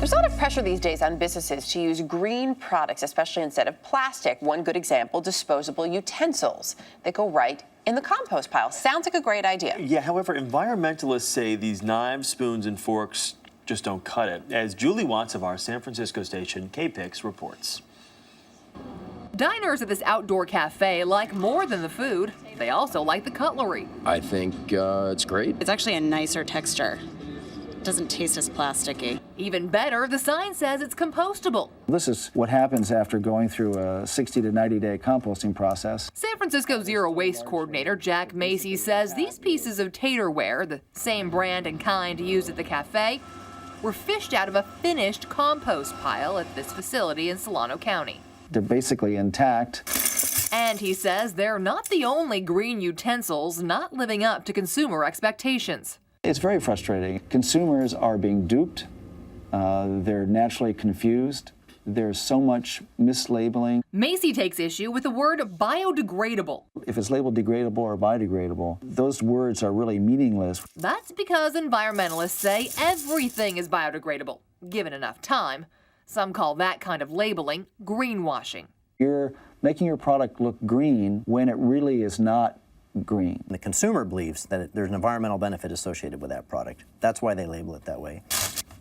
There's a lot of pressure these days on businesses to use green products, especially instead of plastic. One good example, disposable utensils that go right in the compost pile. Sounds like a great idea. Yeah, however, environmentalists say these knives, spoons, and forks just don't cut it, as Julie Watts of our San Francisco station, KPIX, reports. Diners at this outdoor cafe like more than the food. They also like the cutlery. I think it's great. It's actually a nicer texture. Doesn't taste as plasticky. Even better, the sign says it's compostable. This is what happens after going through a 60 to 90-day composting process. San Francisco Zero Waste Coordinator Jack Macy says these pieces of taterware, the same brand and kind used at the cafe, were fished out of a finished compost pile at this facility in Solano County. They're basically intact. And he says they're not the only green utensils not living up to consumer expectations. It's very frustrating. Consumers are being duped. They're naturally confused. There's so much mislabeling. Macy takes issue with the word biodegradable. If it's labeled degradable or biodegradable, those words are really meaningless. That's because environmentalists say everything is biodegradable, given enough time. Some call that kind of labeling greenwashing. You're making your product look green when it really is not green. The consumer believes that there's an environmental benefit associated with that product. That's why they label it that way.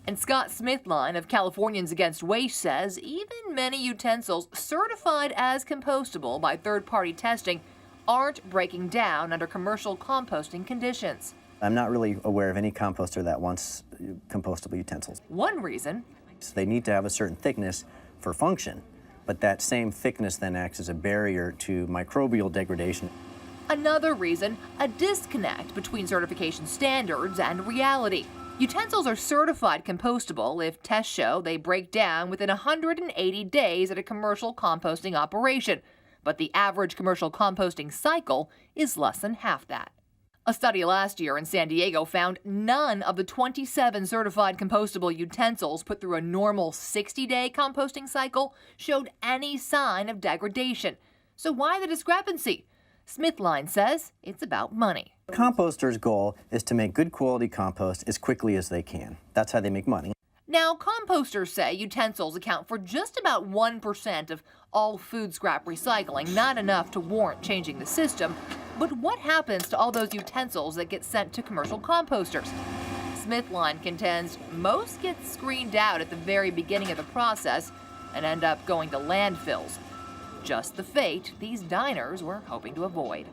And Scott Smithline of Californians Against Waste says even many utensils certified as compostable by third-party testing aren't breaking down under commercial composting conditions. I'm not really aware of any composter that wants compostable utensils. One reason, So they need to have a certain thickness for function, but that same thickness then acts as a barrier to microbial degradation. another reason, a disconnect between certification standards and reality. Utensils are certified compostable if tests show they break down within 180 days at a commercial composting operation, but the average commercial composting cycle is less than half that. A study last year in San Diego found none of the 27 certified compostable utensils put through a normal 60-day composting cycle showed any sign of degradation. So why the discrepancy? Smithline says it's about money. A composter's goal is to make good quality compost as quickly as they can. That's how they make money. Now, composters say utensils account for just about 1% of all food scrap recycling, not enough to warrant changing the system. But what happens to all those utensils that get sent to commercial composters? Smithline contends most get screened out at the very beginning of the process and end up going to landfills. Just the fate these diners were hoping to avoid.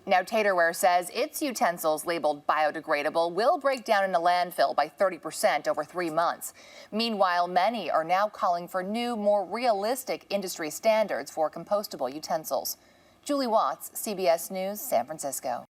Now, Taterware says its utensils labeled biodegradable will break down in a landfill by 30% over 3 months. Meanwhile, many are now calling for new, more realistic industry standards for compostable utensils. Julie Watts, CBS News, San Francisco.